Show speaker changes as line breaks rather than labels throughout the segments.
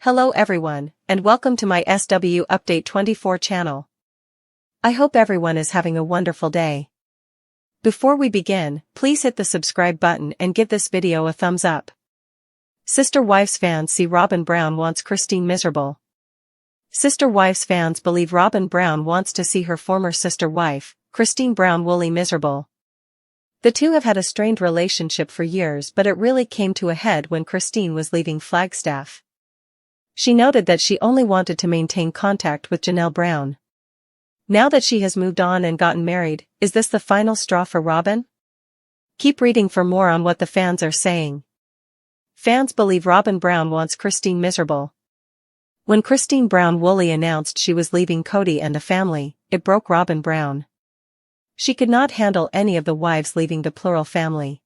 Hello everyone, and welcome to my SW Update 24 channel. I hope everyone is having a wonderful day. Before we begin, please hit the subscribe button and give this video a thumbs up. Sister Wives fans see Robyn Brown wants Christine miserable. Sister Wives fans believe Robyn Brown wants to see her former sister wife, Christine Brown Woolley miserable. The two have had a strained relationship for years, but it really came to a head when Christine was leaving Flagstaff. She noted that she only wanted to maintain contact with Janelle Brown. Now that she has moved on and gotten married, is this the final straw for Robyn? Keep reading for more on what the fans are saying. Fans believe Robyn Brown wants Christine miserable. When Christine Brown Woolley announced she was leaving Cody and the family, it broke Robyn Brown. She could not handle any of the wives leaving the plural family.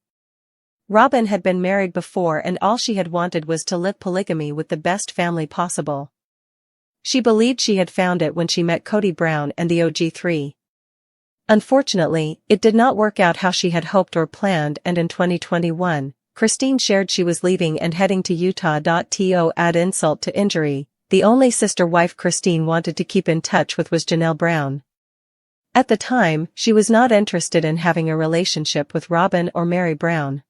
Robyn had been married before and all she had wanted was to live polygamy with the best family possible. She believed she had found it when she met Cody Brown and the OG3. Unfortunately, it did not work out how she had hoped or planned, and in 2021, Christine shared she was leaving and heading to Utah. To add insult to injury, the only sister wife Christine wanted to keep in touch with was Janelle Brown. At the time, she was not interested in having a relationship with Robyn or Mary Brown.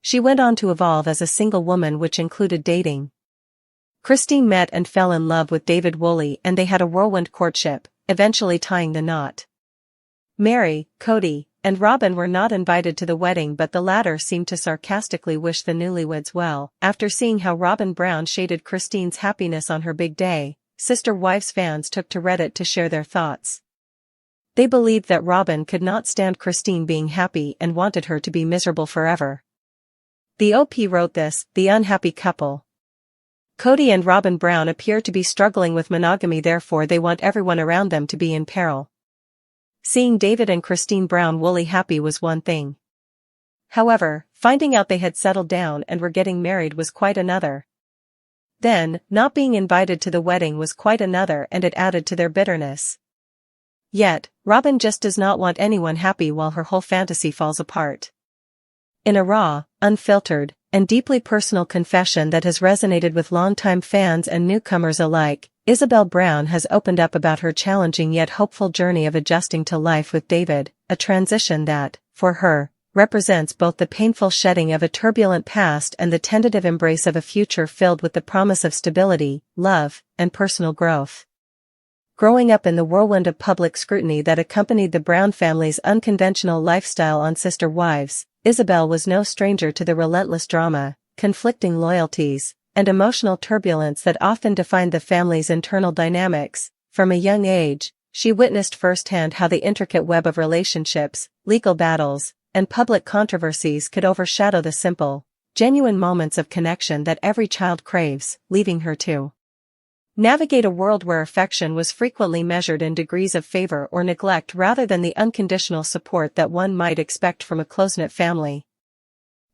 She went on to evolve as a single woman, which included dating. Christine met and fell in love with David Woolley and they had a whirlwind courtship, eventually tying the knot. Mary, Cody, and Robyn were not invited to the wedding, but the latter seemed to sarcastically wish the newlyweds well. After seeing how Robyn Brown shaded Christine's happiness on her big day, Sister Wives fans took to Reddit to share their thoughts. They believed that Robyn could not stand Christine being happy and wanted her to be miserable forever. The OP wrote this: the unhappy couple. Cody and Robyn Brown appear to be struggling with monogamy, therefore they want everyone around them to be in peril. Seeing David and Christine Brown Woolley happy was one thing. However, finding out they had settled down and were getting married was quite another. Then, not being invited to the wedding was quite another, and it added to their bitterness. Yet, Robyn just does not want anyone happy while her whole fantasy falls apart. In a raw, unfiltered, and deeply personal confession that has resonated with longtime fans and newcomers alike, Isabel Brown has opened up about her challenging yet hopeful journey of adjusting to life with David, a transition that, for her, represents both the painful shedding of a turbulent past and the tentative embrace of a future filled with the promise of stability, love, and personal growth. Growing up in the whirlwind of public scrutiny that accompanied the Brown family's unconventional lifestyle on Sister Wives, Isabel was no stranger to the relentless drama, conflicting loyalties, and emotional turbulence that often defined the family's internal dynamics. From a young age, she witnessed firsthand how the intricate web of relationships, legal battles, and public controversies could overshadow the simple, genuine moments of connection that every child craves, leaving her to navigate a world where affection was frequently measured in degrees of favor or neglect rather than the unconditional support that one might expect from a close-knit family.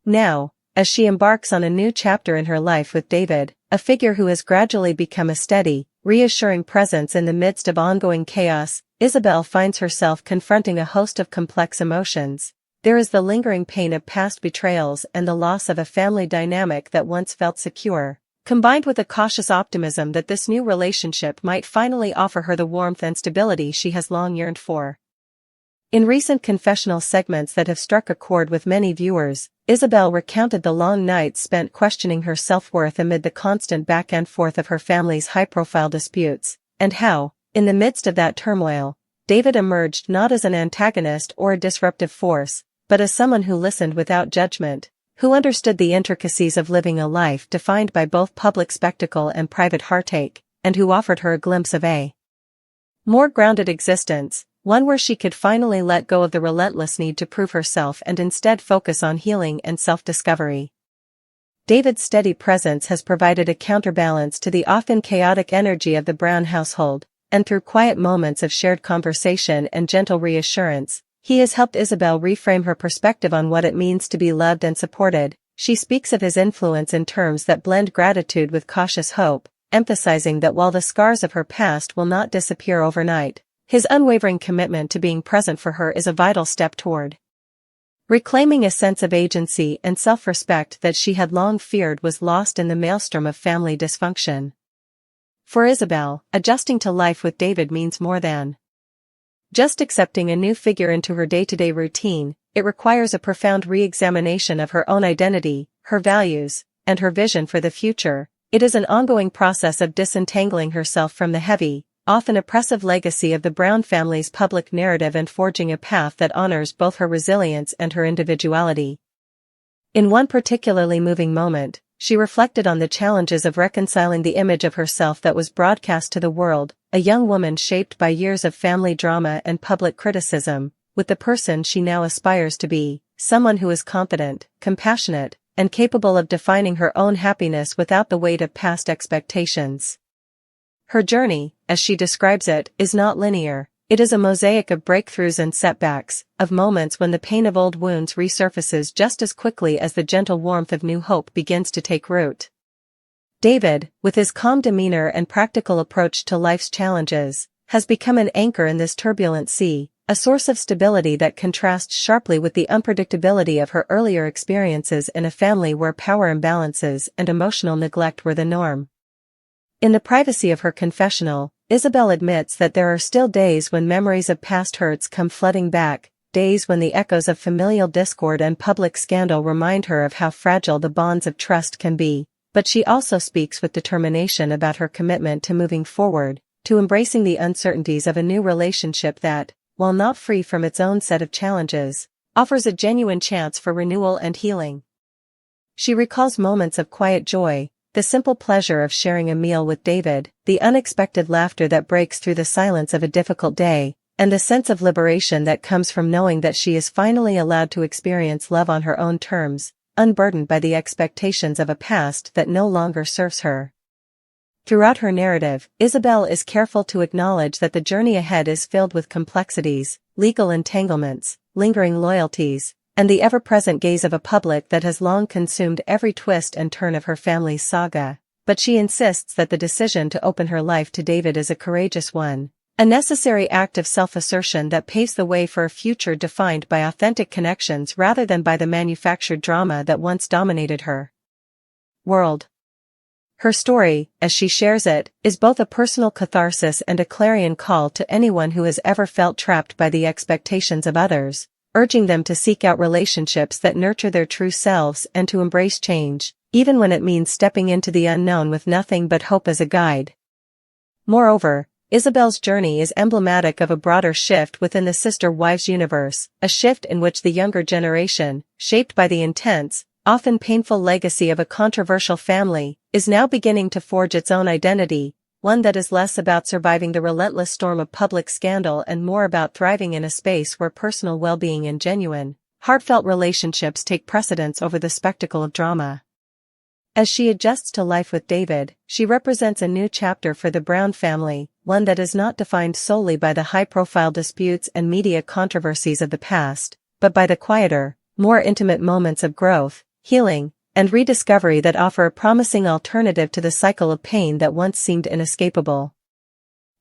Now, as she embarks on a new chapter in her life with David, a figure who has gradually become a steady, reassuring presence in the midst of ongoing chaos, Isabel finds herself confronting a host of complex emotions. There is the lingering pain of past betrayals and the loss of a family dynamic that once felt secure, combined with a cautious optimism that this new relationship might finally offer her the warmth and stability she has long yearned for. In recent confessional segments that have struck a chord with many viewers, Isabel recounted the long nights spent questioning her self-worth amid the constant back and forth of her family's high-profile disputes, and how, in the midst of that turmoil, David emerged not as an antagonist or a disruptive force, but as someone who listened without judgment, who understood the intricacies of living a life defined by both public spectacle and private heartache, and who offered her a glimpse of a more grounded existence, one where she could finally let go of the relentless need to prove herself and instead focus on healing and self-discovery. David's steady presence has provided a counterbalance to the often chaotic energy of the Brown household, and through quiet moments of shared conversation and gentle reassurance, he has helped Isabel reframe her perspective on what it means to be loved and supported. She speaks of his influence in terms that blend gratitude with cautious hope, emphasizing that while the scars of her past will not disappear overnight, his unwavering commitment to being present for her is a vital step toward reclaiming a sense of agency and self-respect that she had long feared was lost in the maelstrom of family dysfunction. For Isabel, adjusting to life with David means more than just accepting a new figure into her day-to-day routine. It requires a profound re-examination of her own identity, her values, and her vision for the future. It is an ongoing process of disentangling herself from the heavy, often oppressive legacy of the Brown family's public narrative and forging a path that honors both her resilience and her individuality. In one particularly moving moment, she reflected on the challenges of reconciling the image of herself that was broadcast to the world, a young woman shaped by years of family drama and public criticism, with the person she now aspires to be, someone who is confident, compassionate, and capable of defining her own happiness without the weight of past expectations. Her journey, as she describes it, is not linear. It is a mosaic of breakthroughs and setbacks, of moments when the pain of old wounds resurfaces just as quickly as the gentle warmth of new hope begins to take root. David, with his calm demeanor and practical approach to life's challenges, has become an anchor in this turbulent sea, a source of stability that contrasts sharply with the unpredictability of her earlier experiences in a family where power imbalances and emotional neglect were the norm. In the privacy of her confessional, Isabel admits that there are still days when memories of past hurts come flooding back, days when the echoes of familial discord and public scandal remind her of how fragile the bonds of trust can be, but she also speaks with determination about her commitment to moving forward, to embracing the uncertainties of a new relationship that, while not free from its own set of challenges, offers a genuine chance for renewal and healing. She recalls moments of quiet joy, the simple pleasure of sharing a meal with David, the unexpected laughter that breaks through the silence of a difficult day, and the sense of liberation that comes from knowing that she is finally allowed to experience love on her own terms, unburdened by the expectations of a past that no longer serves her. Throughout her narrative, Isabel is careful to acknowledge that the journey ahead is filled with complexities, legal entanglements, lingering loyalties, and the ever-present gaze of a public that has long consumed every twist and turn of her family's saga, but she insists that the decision to open her life to David is a courageous one, a necessary act of self-assertion that paves the way for a future defined by authentic connections rather than by the manufactured drama that once dominated her world. Her story, as she shares it, is both a personal catharsis and a clarion call to anyone who has ever felt trapped by the expectations of others, urging them to seek out relationships that nurture their true selves and to embrace change, even when it means stepping into the unknown with nothing but hope as a guide. Moreover, Isabel's journey is emblematic of a broader shift within the Sister Wives universe, a shift in which the younger generation, shaped by the intense, often painful legacy of a controversial family, is now beginning to forge its own identity, one that is less about surviving the relentless storm of public scandal and more about thriving in a space where personal well-being and genuine, heartfelt relationships take precedence over the spectacle of drama. As she adjusts to life with David, she represents a new chapter for the Brown family, one that is not defined solely by the high-profile disputes and media controversies of the past, but by the quieter, more intimate moments of growth, healing, and rediscovery that offer a promising alternative to the cycle of pain that once seemed inescapable.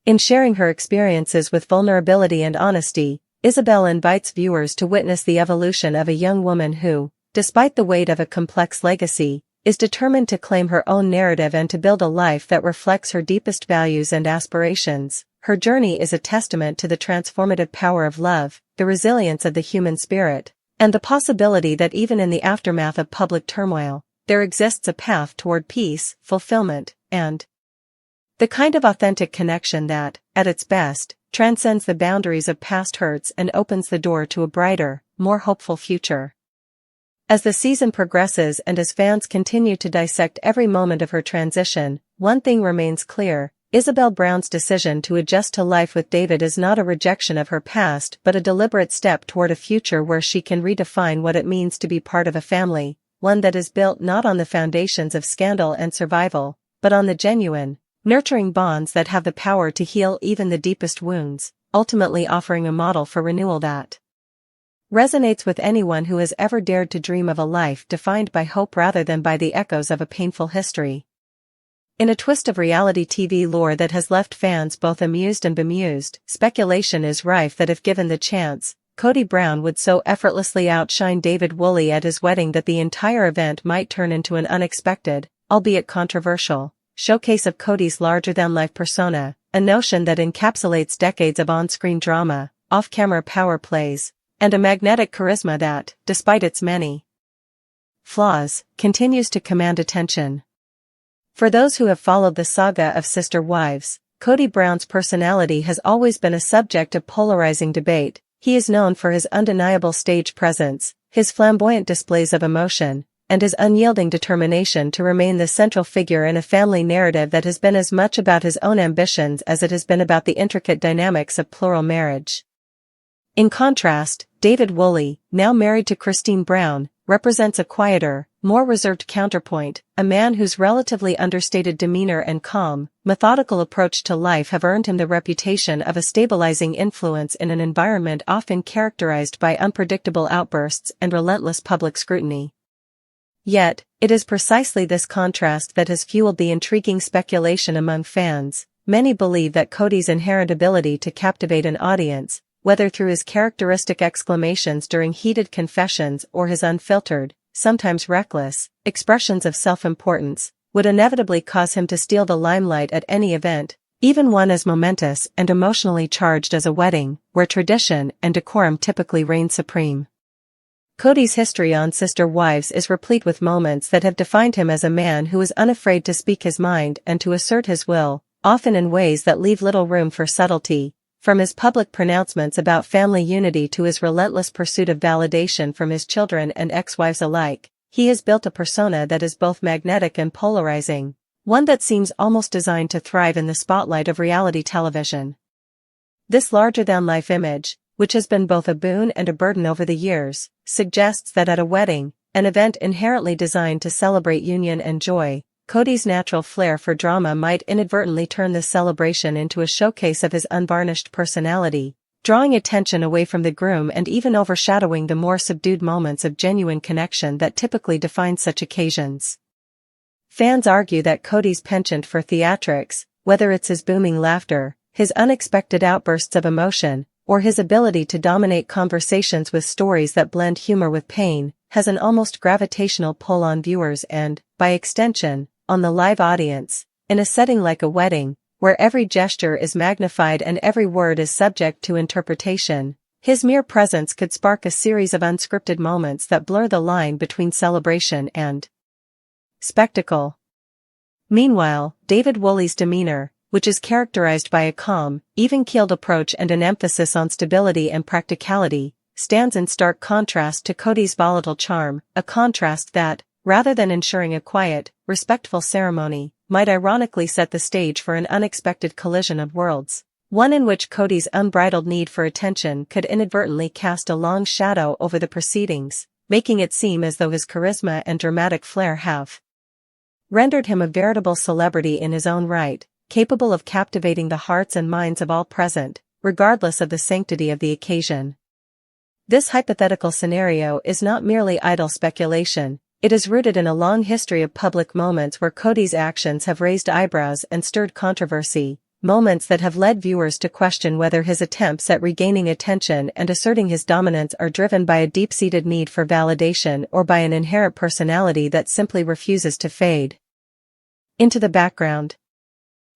In sharing her experiences with vulnerability and honesty, Isabel invites viewers to witness the evolution of a young woman who, despite the weight of a complex legacy, is determined to claim her own narrative and to build a life that reflects her deepest values and aspirations. Her journey is a testament to the transformative power of love, the resilience of the human spirit, and the possibility that even in the aftermath of public turmoil, there exists a path toward peace, fulfillment, and the kind of authentic connection that, at its best, transcends the boundaries of past hurts and opens the door to a brighter, more hopeful future. As the season progresses and as fans continue to dissect every moment of her transition, one thing remains clear: Isabel Brown's decision to adjust to life with David is not a rejection of her past but a deliberate step toward a future where she can redefine what it means to be part of a family, one that is built not on the foundations of scandal and survival, but on the genuine, nurturing bonds that have the power to heal even the deepest wounds, ultimately offering a model for renewal that resonates with anyone who has ever dared to dream of a life defined by hope rather than by the echoes of a painful history. In a twist of reality TV lore that has left fans both amused and bemused, speculation is rife that if given the chance, Kody Brown would so effortlessly outshine David Woolley at his wedding that the entire event might turn into an unexpected, albeit controversial, showcase of Kody's larger-than-life persona, a notion that encapsulates decades of on-screen drama, off-camera power plays, and a magnetic charisma that, despite its many flaws, continues to command attention. For those who have followed the saga of Sister Wives, Kody Brown's personality has always been a subject of polarizing debate. He is known for his undeniable stage presence, his flamboyant displays of emotion, and his unyielding determination to remain the central figure in a family narrative that has been as much about his own ambitions as it has been about the intricate dynamics of plural marriage. In contrast, David Woolley, now married to Christine Brown, represents a quieter, more reserved counterpoint, a man whose relatively understated demeanor and calm, methodical approach to life have earned him the reputation of a stabilizing influence in an environment often characterized by unpredictable outbursts and relentless public scrutiny. Yet, it is precisely this contrast that has fueled the intriguing speculation among fans. Many believe that Kody's inherent ability to captivate an audience, whether through his characteristic exclamations during heated confessions or his unfiltered, sometimes reckless, expressions of self-importance, would inevitably cause him to steal the limelight at any event, even one as momentous and emotionally charged as a wedding, where tradition and decorum typically reign supreme. Kody's history on Sister Wives is replete with moments that have defined him as a man who is unafraid to speak his mind and to assert his will, often in ways that leave little room for subtlety. From his public pronouncements about family unity to his relentless pursuit of validation from his children and ex-wives alike, he has built a persona that is both magnetic and polarizing, one that seems almost designed to thrive in the spotlight of reality television. This larger-than-life image, which has been both a boon and a burden over the years, suggests that at a wedding, an event inherently designed to celebrate union and joy, Kody's natural flair for drama might inadvertently turn this celebration into a showcase of his unvarnished personality, drawing attention away from the groom and even overshadowing the more subdued moments of genuine connection that typically define such occasions. Fans argue that Kody's penchant for theatrics, whether it's his booming laughter, his unexpected outbursts of emotion, or his ability to dominate conversations with stories that blend humor with pain, has an almost gravitational pull on viewers and, by extension, on the live audience. In a setting like a wedding, where every gesture is magnified and every word is subject to interpretation, his mere presence could spark a series of unscripted moments that blur the line between celebration and spectacle. Meanwhile, David Woolley's demeanor, which is characterized by a calm, even-keeled approach and an emphasis on stability and practicality, stands in stark contrast to Kody's volatile charm, a contrast that, rather than ensuring a quiet, respectful ceremony, might ironically set the stage for an unexpected collision of worlds, one in which Kody's unbridled need for attention could inadvertently cast a long shadow over the proceedings, making it seem as though his charisma and dramatic flair have rendered him a veritable celebrity in his own right, capable of captivating the hearts and minds of all present, regardless of the sanctity of the occasion. This hypothetical scenario is not merely idle speculation. It is rooted in a long history of public moments where Kody's actions have raised eyebrows and stirred controversy, moments that have led viewers to question whether his attempts at regaining attention and asserting his dominance are driven by a deep-seated need for validation or by an inherent personality that simply refuses to fade into the background.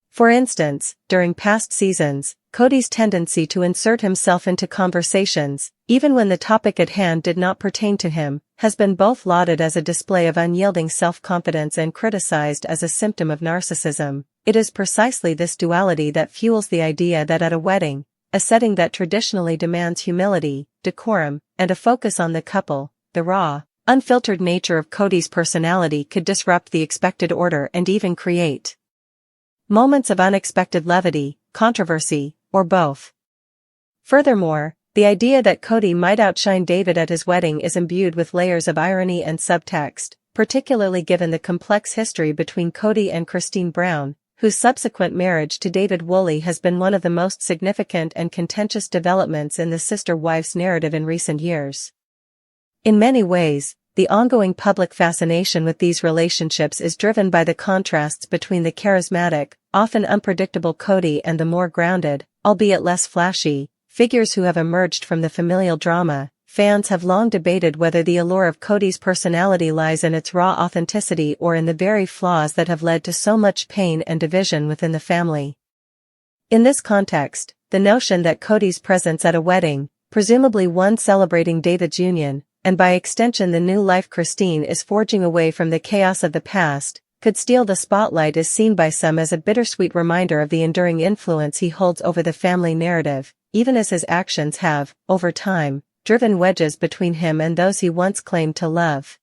For instance, during past seasons, Kody's tendency to insert himself into conversations, even when the topic at hand did not pertain to him, has been both lauded as a display of unyielding self-confidence and criticized as a symptom of narcissism. It is precisely this duality that fuels the idea that at a wedding, a setting that traditionally demands humility, decorum, and a focus on the couple, the raw, unfiltered nature of Kody's personality could disrupt the expected order and even create moments of unexpected levity, controversy, or both. Furthermore, the idea that Kody might outshine David at his wedding is imbued with layers of irony and subtext, particularly given the complex history between Kody and Christine Brown, whose subsequent marriage to David Woolley has been one of the most significant and contentious developments in the Sister Wives narrative in recent years. In many ways, the ongoing public fascination with these relationships is driven by the contrasts between the charismatic, often unpredictable Kody and the more grounded, albeit less flashy, figures who have emerged from the familial drama, fans have long debated whether the allure of Cody's personality lies in its raw authenticity or in the very flaws that have led to so much pain and division within the family. In this context, the notion that Cody's presence at a wedding, presumably one celebrating David's union, and by extension the new life Christine is forging away from the chaos of the past, could steal the spotlight is seen by some as a bittersweet reminder of the enduring influence he holds over the family narrative, even as his actions have, over time, driven wedges between him and those he once claimed to love.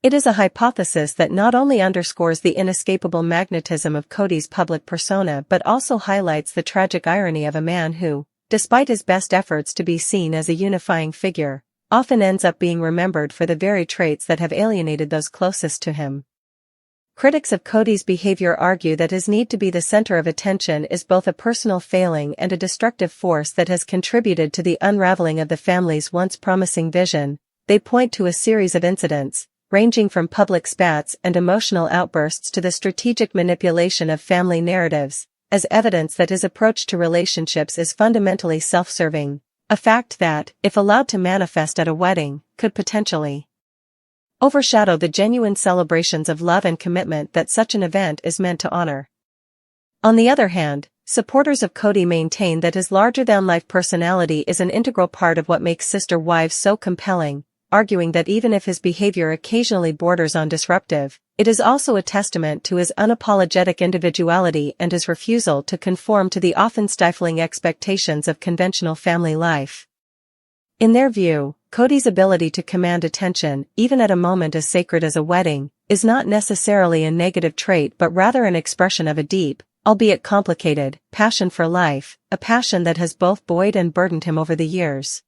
It is a hypothesis that not only underscores the inescapable magnetism of Cody's public persona but also highlights the tragic irony of a man who, despite his best efforts to be seen as a unifying figure, often ends up being remembered for the very traits that have alienated those closest to him. Critics of Cody's behavior argue that his need to be the center of attention is both a personal failing and a destructive force that has contributed to the unraveling of the family's once promising vision. They point to a series of incidents, ranging from public spats and emotional outbursts to the strategic manipulation of family narratives, as evidence that his approach to relationships is fundamentally self-serving, a fact that, if allowed to manifest at a wedding, could potentially overshadow the genuine celebrations of love and commitment that such an event is meant to honor. On the other hand, supporters of Cody maintain that his larger-than-life personality is an integral part of what makes Sister Wives so compelling, arguing that even if his behavior occasionally borders on disruptive, it is also a testament to his unapologetic individuality and his refusal to conform to the often stifling expectations of conventional family life. In their view, Cody's ability to command attention, even at a moment as sacred as a wedding, is not necessarily a negative trait but rather an expression of a deep, albeit complicated, passion for life, a passion that has both buoyed and burdened him over the years.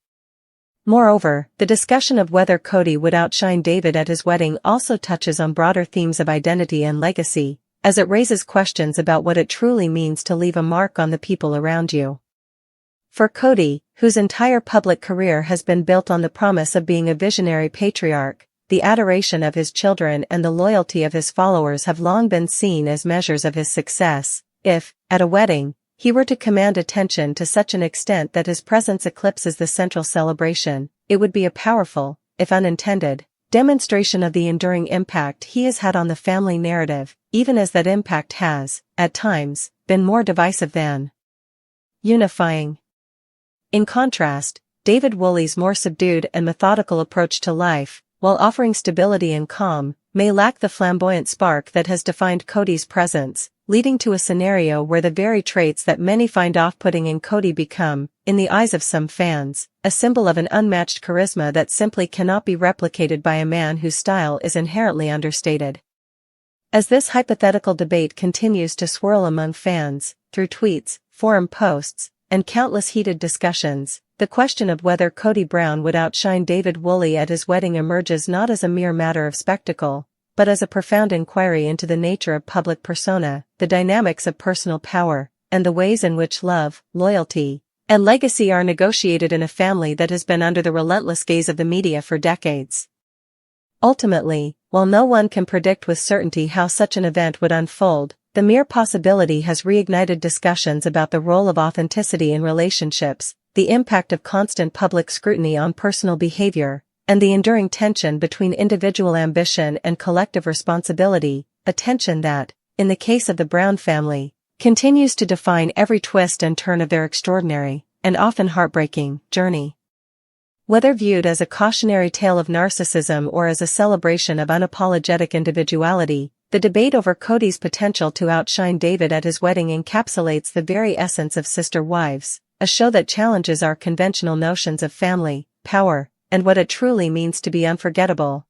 Moreover, the discussion of whether Cody would outshine David at his wedding also touches on broader themes of identity and legacy, as it raises questions about what it truly means to leave a mark on the people around you. For Cody, whose entire public career has been built on the promise of being a visionary patriarch, the adoration of his children and the loyalty of his followers have long been seen as measures of his success. If, at a wedding, he were to command attention to such an extent that his presence eclipses the central celebration, it would be a powerful, if unintended, demonstration of the enduring impact he has had on the family narrative, even as that impact has, at times, been more divisive than unifying. In contrast, David Woolley's more subdued and methodical approach to life, while offering stability and calm, may lack the flamboyant spark that has defined Cody's presence, leading to a scenario where the very traits that many find off-putting in Cody become, in the eyes of some fans, a symbol of an unmatched charisma that simply cannot be replicated by a man whose style is inherently understated. As this hypothetical debate continues to swirl among fans, through tweets, forum posts, and countless heated discussions, the question of whether Cody Brown would outshine David Woolley at his wedding emerges not as a mere matter of spectacle, but as a profound inquiry into the nature of public persona, the dynamics of personal power, and the ways in which love, loyalty, and legacy are negotiated in a family that has been under the relentless gaze of the media for decades. Ultimately, while no one can predict with certainty how such an event would unfold, the mere possibility has reignited discussions about the role of authenticity in relationships, the impact of constant public scrutiny on personal behavior, and the enduring tension between individual ambition and collective responsibility, a tension that, in the case of the Brown family, continues to define every twist and turn of their extraordinary, and often heartbreaking, journey. Whether viewed as a cautionary tale of narcissism or as a celebration of unapologetic individuality, the debate over Cody's potential to outshine David at his wedding encapsulates the very essence of Sister Wives, a show that challenges our conventional notions of family, power, and what it truly means to be unforgettable.